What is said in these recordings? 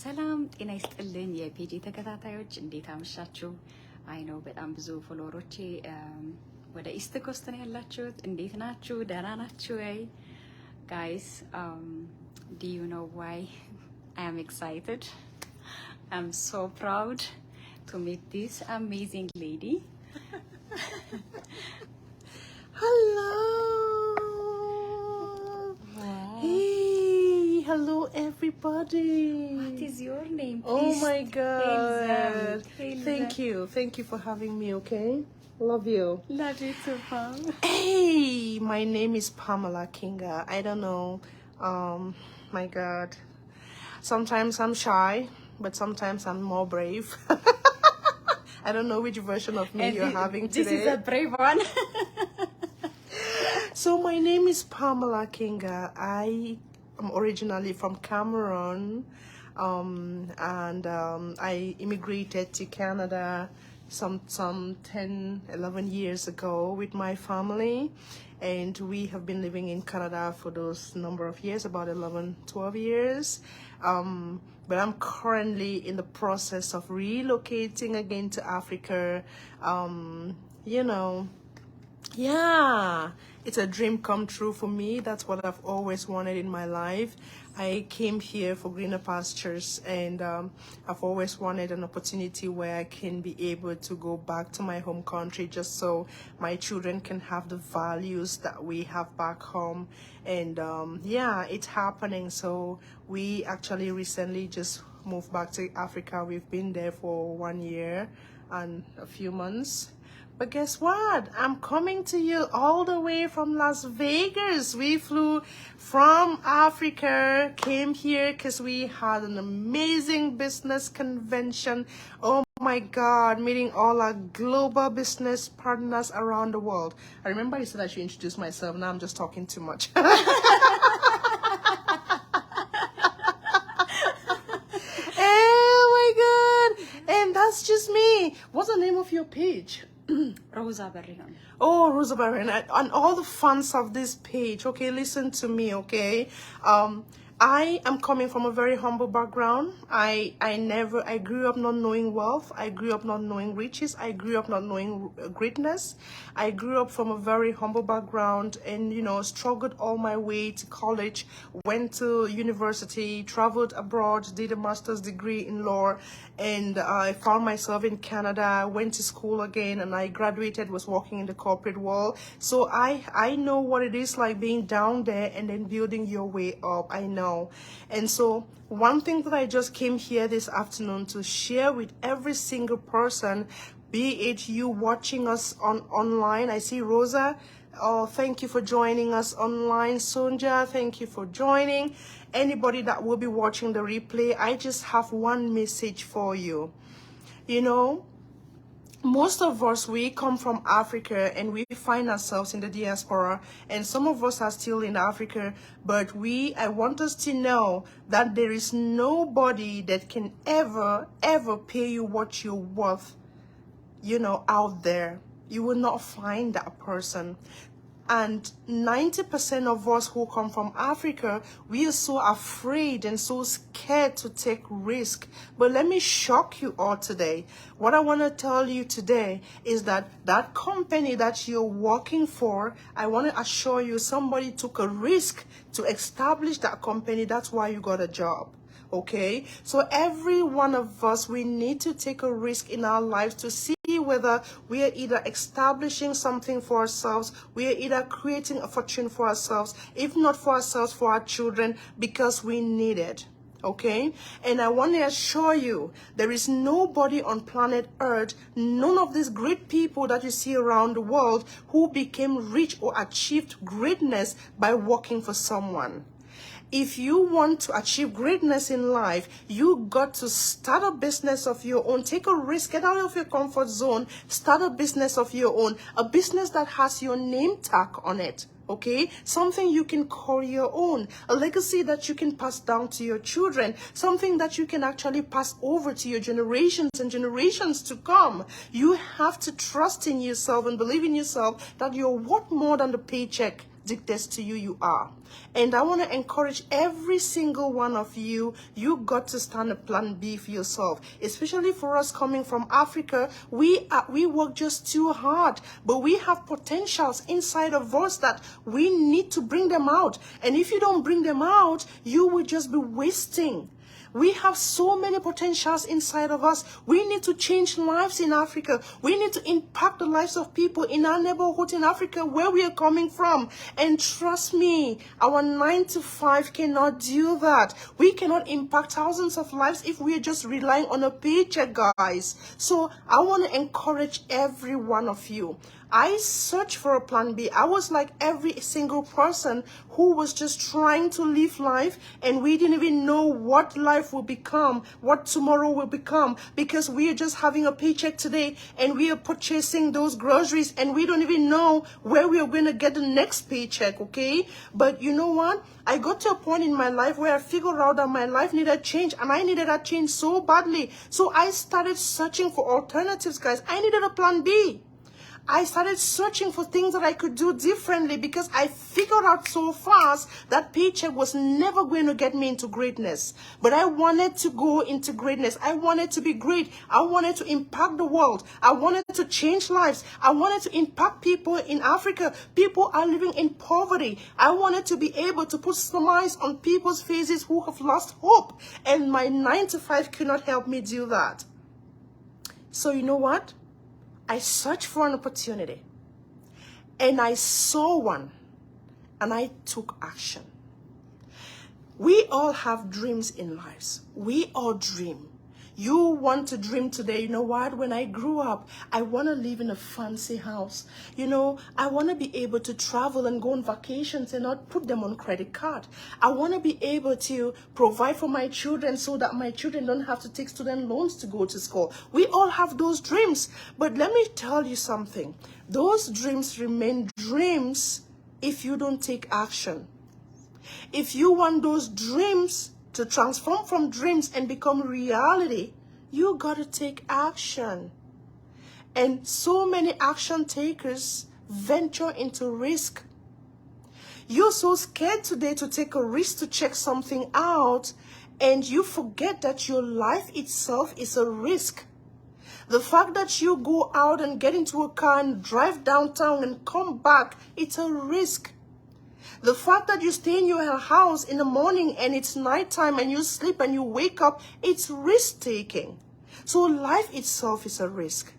ሰላም ጤና ይስጥልኝ የፔጂ ተከታታዮች እንዴት አመሻችሁ? አይ ነው በጣም ብዙ ፎሎወሮቼ ወደ ኢስት ኮስት ነው ያላችሁት። እንዴት ናችሁ? ደህና ናችሁ ወይ? Guys, do you know why I am excited? I'm so proud to meet this amazing lady. Hello. Wow. Hey, hello everybody. What is your name? Oh Please my tell them. God. Tell Thank them. you. Thank you for having me, okay? Love you. Love you too, Pam. Hey, my name is Pamela Kinga. I don't know. My God. Sometimes I'm shy, but sometimes I'm more brave. I don't know which version of me you're having today. This is a brave one. So my name is Pamela Kinga. I am originally from Cameroon, and I immigrated to Canada some 10-11 years ago with my family, and we have been living in Canada for those number of years, about 11-12 years. But I'm currently in the process of relocating again to Africa. You know, yeah, it's a dream come true for me. That's what I've always wanted in my life. I came here for greener pastures, and I've always wanted an opportunity where I can be able to go back to my home country just so my children can have the values that we have back home. And yeah, it's happening. So we actually recently just moved back to Africa. We've been there for 1 year and a few months. But guess what? I'm coming to you all the way from Las Vegas. We flew from Africa, came here because we had an amazing business convention. Oh my God, meeting all our global business partners around the world. I remember I said I should introduce myself. Now I'm just talking too much. Oh my God. And that's just me. What's the name of your page? Rosa Berrigan. Oh, Rosa Barron, and all the fans of this page, okay, listen to me, okay? I am coming from a very humble background. I grew up not knowing wealth. I grew up not knowing riches. I grew up not knowing greatness. I grew up from a very humble background and, you know, struggled all my way to college, went to university, traveled abroad, did a master's degree in law, and I found myself in Canada, went to school again, and I graduated, was working in the corporate world. So I know what it is like being down there and then building your way up. I know. And so one thing that I just came here this afternoon to share with every single person, be it you watching us online. I see Rosa. Oh, thank you for joining us online. Sonja, thank you for joining. Anybody that will be watching the replay, I just have one message for you. You know, most of us, we come from Africa and we find ourselves in the diaspora, and some of us are still in Africa, but I want us to know that there is nobody that can ever pay you what you're worth, you know, out there. You will not find that person. And 90% of us who come from Africa, we are so afraid and so scared to take risk. But let me shock you all today. What I want to tell you today is that that company that you're working for, I want to assure you somebody took a risk to establish that company. That's why you got a job. Okay, so every one of us, we need to take a risk in our lives to see whether we are either establishing something for ourselves, we are either creating a fortune for ourselves, if not for ourselves, for our children, because we need it. Okay, and I want to assure you, there is nobody on planet Earth, none of these great people that you see around the world, who became rich or achieved greatness by working for someone. If you want to achieve greatness in life, you got to start a business of your own. Take a risk, get out of your comfort zone, start a business of your own, a business that has your name tag on it. Okay, something you can call your own, a legacy that you can pass down to your children, something that you can actually pass over to your generations and generations to come. You have to trust in yourself and believe in yourself that you're worth more than the paycheck dictates to you, you are. And I want to encourage every single one of you, you got to stand a plan B for yourself. Especially for us coming from Africa, we work just too hard, but we have potentials inside of us that we need to bring them out. And if you don't bring them out, you will just be wasting. We have so many potentials inside of us. We need to change lives in Africa. We need to impact the lives of people in our neighborhood in Africa where we are coming from. And trust me, our 9 to 5 cannot do that. We cannot impact thousands of lives if we are just relying on a paycheck, guys. So I want to encourage every one of you. I searched for a plan B. I was like every single person who was just trying to live life, and we didn't even know what life will become, what tomorrow will become, because we are just having a paycheck today and we are purchasing those groceries and we don't even know where we are going to get the next paycheck, okay? But you know what? I got to a point in my life where I figured out that my life needed change, and I needed that change so badly. So I started searching for alternatives, guys. I needed a plan B. I started searching for things that I could do differently because I figured out so fast that paycheck was never going to get me into greatness. But I wanted to go into greatness. I wanted to be great. I wanted to impact the world. I wanted to change lives. I wanted to impact people in Africa. People are living in poverty. I wanted to be able to put smiles on people's faces who have lost hope. And my 9 to 5 could not help me do that. So you know what? I searched for an opportunity, and I saw one, and I took action. We all have dreams in lives. We all dream. You want to dream today, you know what? When I grew up, I want to live in a fancy house. You know, I want to be able to travel and go on vacations and not put them on credit card. I want to be able to provide for my children so that my children don't have to take student loans to go to school. We all have those dreams. But let me tell you something. Those dreams remain dreams if you don't take action. If you want those dreams to transform from dreams and become reality, you got to take action. And so many action takers venture into risk. You're so scared today to take a risk to check something out, and you forget that your life itself is a risk. The fact that you go out and get into a car and drive downtown and come back, it's a risk. The fact that you stay in your house in the morning and it's nighttime and you sleep and you wake up, it's risk-taking. So life itself is a risk.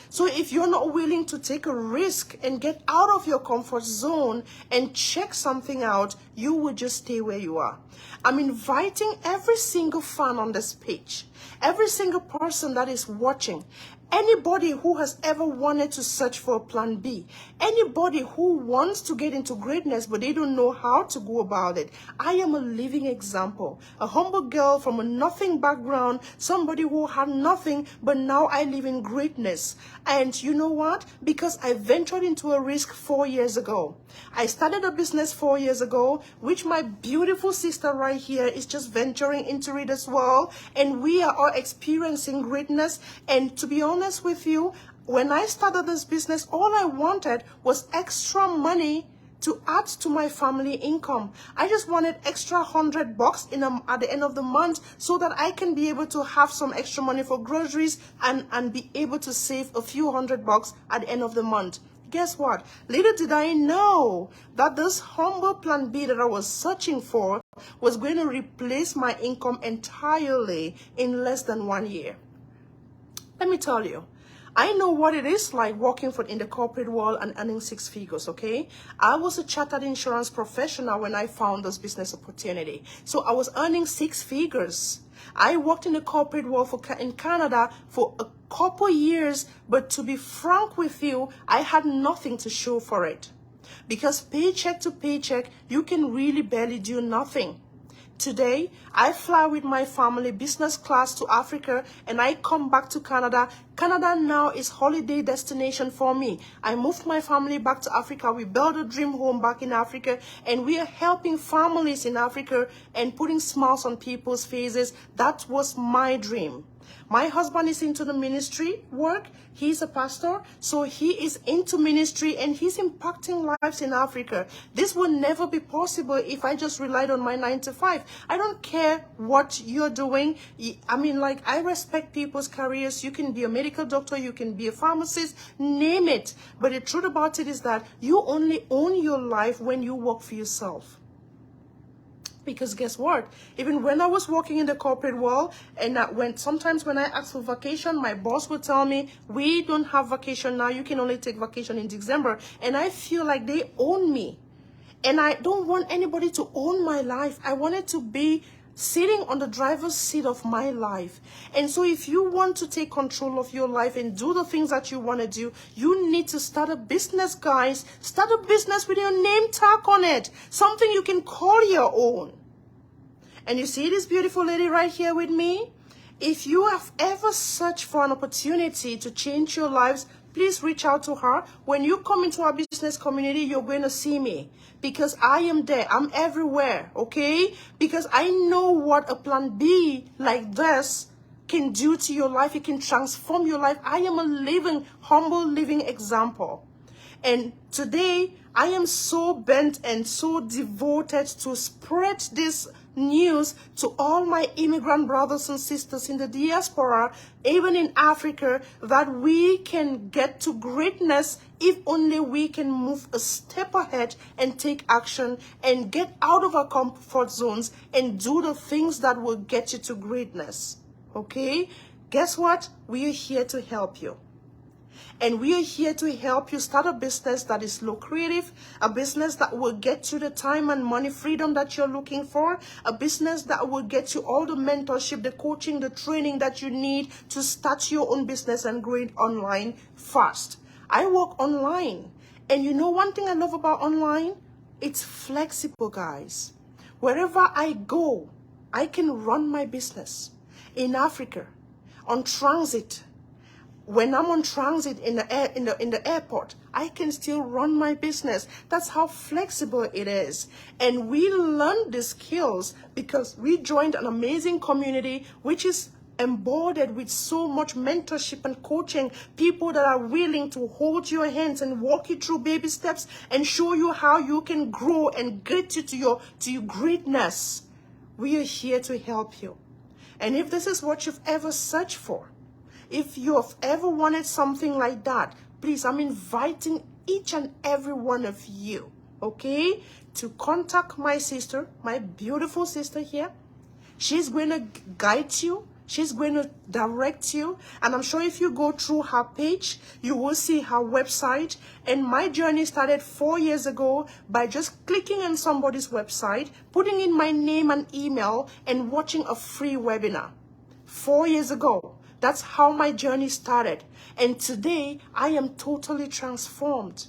So if you're not willing to take a risk and get out of your comfort zone and check something out, you will just stay where you are. I'm inviting every single fan on this page, every single person that is watching, anybody who has ever wanted to search for a plan B, anybody who wants to get into greatness but they don't know how to go about it. I am a living example, a humble girl from a nothing background, somebody who had nothing, but now I live in greatness. And you know what? Because I ventured into a risk 4 years ago. I started a business 4 years ago, which my beautiful sister right here is just venturing into it as well. And we are all experiencing greatness. And to be honest with you, when I started this business, all I wanted was extra money to add to my family income. I just wanted extra $100 at the end of the month so that I can be able to have some extra money for groceries and be able to save a few $100 at the end of the month. Guess what? Little did I know that this humble plan B that I was searching for was going to replace my income entirely in less than 1 year. Let me tell you, I know what it is like working in the corporate world and earning 6 figures, okay? I was a chartered insurance professional when I found this business opportunity. So I was earning 6 figures. I worked in the corporate world in Canada for a couple years, but to be frank with you, I had nothing to show for it. Because paycheck to paycheck, you can really barely do nothing. Today, I fly with my family business class to Africa and I come back to Canada. Canada now is holiday destination for me. I moved my family back to Africa. We built a dream home back in Africa and we are helping families in Africa and putting smiles on people's faces. That was my dream. My husband is into the ministry work. He's a pastor, so he is into ministry and he's impacting lives in Africa. This would never be possible if I just relied on my 9 to 5. I don't care what you're doing. I mean, like, I respect people's careers. You can be a medical doctor, you can be a pharmacist, name it. But the truth about it is that you only own your life when you work for yourself. Because guess what? Even when I was working in the corporate world, and sometimes when I ask for vacation, my boss would tell me, we don't have vacation now. You can only take vacation in December. And I feel like they own me. And I don't want anybody to own my life. I want it to be sitting on the driver's seat of my life. And so if you want to take control of your life and do the things that you want to do, you need to start a business, guys. Start a business with your name tag on it. Something you can call your own. And you see this beautiful lady right here with me? If you have ever searched for an opportunity to change your lives, please reach out to her. When you come into our business community, you're going to see me. Because I am there. I'm everywhere, okay? Because I know what a plan B like this can do to your life. It can transform your life. I am a living, humble, living example. And today, I am so bent and so devoted to spread this news to all my immigrant brothers and sisters in the diaspora, even in Africa, that we can get to greatness if only we can move a step ahead and take action and get out of our comfort zones and do the things that will get you to greatness. Okay? Guess what? We are here to help you. And we are here to help you start a business that is lucrative, a business that will get you the time and money freedom that you're looking for, a business that will get you all the mentorship, the coaching, the training that you need to start your own business and grow it online fast. I work online. And you know one thing I love about online? It's flexible, guys. Wherever I go, I can run my business. In Africa, on transit, when I'm on transit in the airport, I can still run my business. That's how flexible it is. And we learned the skills because we joined an amazing community which is embodied with so much mentorship and coaching, people that are willing to hold your hands and walk you through baby steps and show you how you can grow and get you to your greatness. We are here to help you. And if this is what you've ever searched for, if you have ever wanted something like that, please, I'm inviting each and every one of you, okay, to contact my sister, my beautiful sister here. She's going to guide you. She's going to direct you. And I'm sure if you go through her page, you will see her website. And my journey started 4 years ago by just clicking on somebody's website, putting in my name and email, and watching a free webinar. 4 years ago. That's how my journey started. And today, I am totally transformed.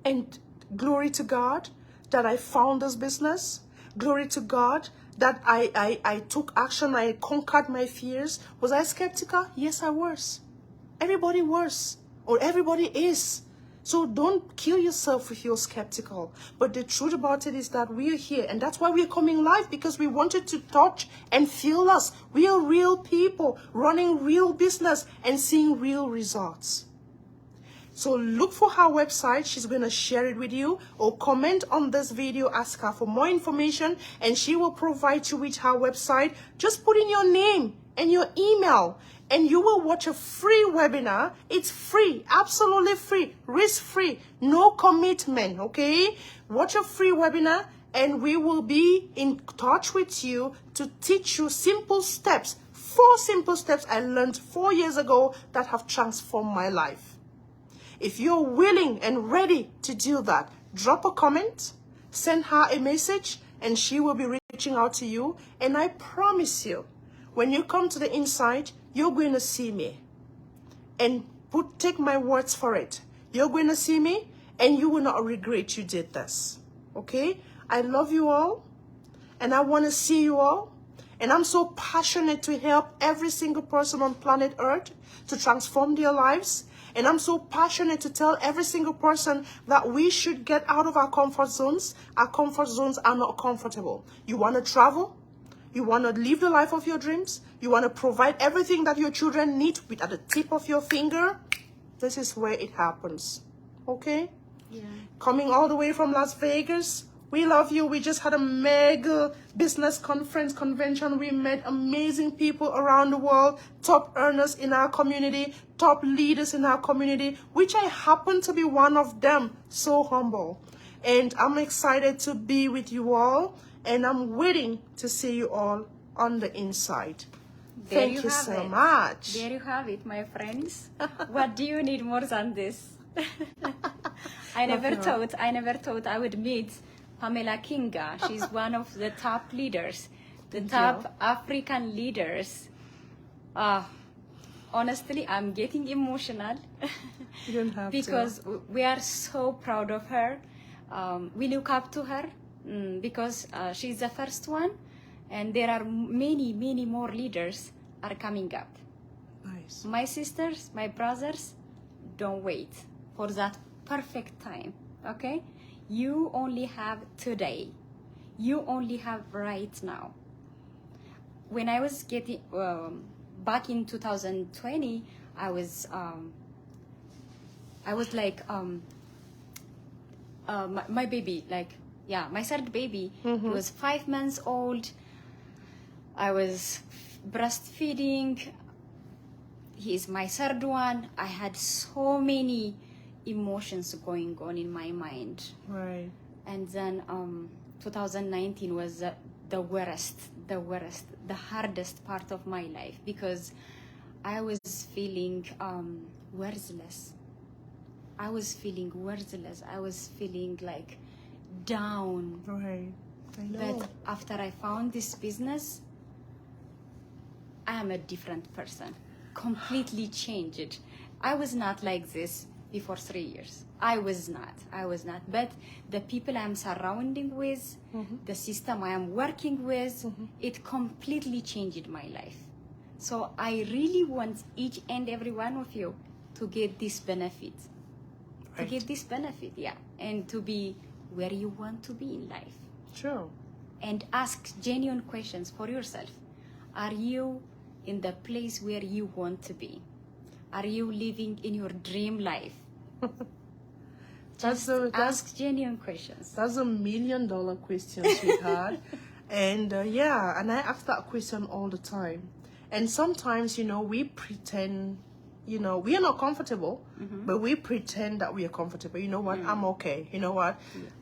And glory to God that I found this business. Glory to God that I took action. I conquered my fears. Was I skeptical? Yes, I was. Everybody was. Or everybody is. So don't kill yourself if you're skeptical. But the truth about it is that we are here. And that's why we're coming live, because we wanted to touch and feel us. We are real people running real business and seeing real results. So look for her website. She's going to share it with you, or comment on this video, ask her for more information, and she will provide you with her website. Just put in your name and your email, and you will watch a free webinar. It's free, absolutely free, risk-free, no commitment, okay? Watch a free webinar, and we will be in touch with you to teach you simple steps, 4 simple steps I learned 4 years ago that have transformed my life. If you're willing and ready to do that, drop a comment, send her a message, and she will be reaching out to you. And I promise you, when you come to the inside, you're going to see me. And take my words for it. You're going to see me, and you will not regret you did this. Okay? I love you all, and I want to see you all. And I'm so passionate to help every single person on planet Earth to transform their lives. And I'm so passionate to tell every single person that we should get out of our comfort zones. Our comfort zones are not comfortable. You want to travel? You want to live the life of your dreams. You want to provide everything that your children need with at the tip of your finger. This is where it happens. Okay? Yeah. Coming all the way from Las Vegas. We love you. We just had a mega business convention. We met amazing people around the world, top earners in our community, top leaders in our community, which I happen to be one of them. So humble. And I'm excited to be with you all. And I'm waiting to see you all on the inside. Thank you so much. There you have it, my friends. What do you need more than this? I never thought I would meet Pamela Kinga. She's one of the top leaders, the top African leaders. Honestly, I'm getting emotional. You don't have because we are so proud of her. We look up to her because she's the first one, and there are many more leaders are coming up. Nice. My sisters, my brothers, don't wait for that perfect time, okay? You only have today. You only have right now. When I was getting, back in 2020, I was like, my baby, like, yeah, my third baby, he was 5 months old. I was breastfeeding. He is my third one. I had so many emotions going on in my mind. Right. And then 2019 was the worst, the hardest part of my life, because I was feeling worthless. I was feeling like down. Right. I know. But after I found this business, I am a different person, completely changed. I was not like this before 3 years. I was not. But the people I'm surrounding with, the system I am working with, it completely changed my life. So I really want each and every one of you to get this benefit. Right. To get this benefit, yeah. And to be where you want to be in life. Sure. And ask genuine questions for yourself. Are you in the place where you want to be? Are you living in your dream life? Ask genuine questions. That's $1 million question, sweetheart. And yeah, and I ask that question all the time. And sometimes, we pretend, we are not comfortable, but we pretend that we are comfortable. You know what? I'm okay. You know what?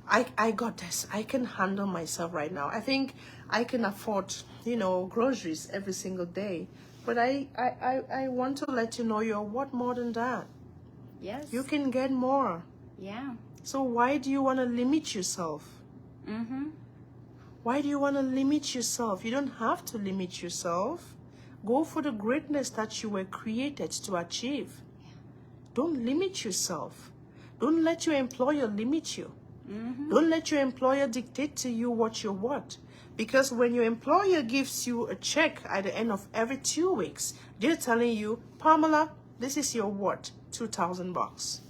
I got this. I can handle myself right now. I think I can afford, groceries every single day. But I want to let you know you're what more than that. Yes. You can get more. Yeah. So why do you want to limit yourself? Why do you want to limit yourself? You don't have to limit yourself. Go for the greatness that you were created to achieve. Don't limit yourself. Don't let your employer limit you. Don't let your employer dictate to you what you want. Because when your employer gives you a check at the end of every 2 weeks, they're telling you, Pamela, this is your what? $2,000.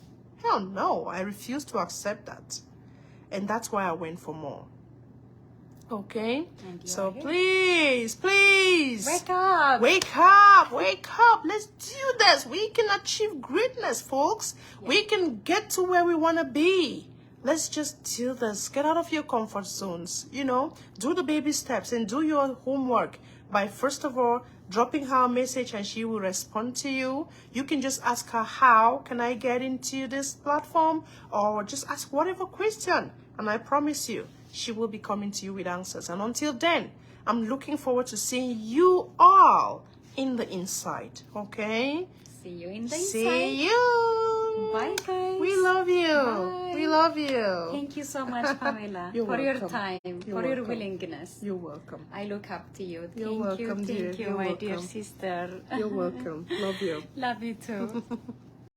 Hell no, I refuse to accept that. And that's why I went for more. Okay? So please, Wake up. Wake up. Let's do this. We can achieve greatness, folks. Yeah. We can get to where we want to be. Let's just do this. Get out of your comfort zones. Do the baby steps and do your homework by, first of all, dropping her a message and she will respond to you. You can just ask her, how can I get into this platform? Or just ask whatever question. And I promise you, she will be coming to you with answers. And until then, I'm looking forward to seeing you all in the inside. Okay? See you in the inside. See you. Bye, guys. We love you. Bye. We love you. Thank you so much, Pamela, You're for your welcome. time, You're for your welcome. willingness. You're welcome. I look up to you. You're Thank welcome, you, dear. thank you, You're my dear welcome. sister. You're welcome. Love you. Love you too.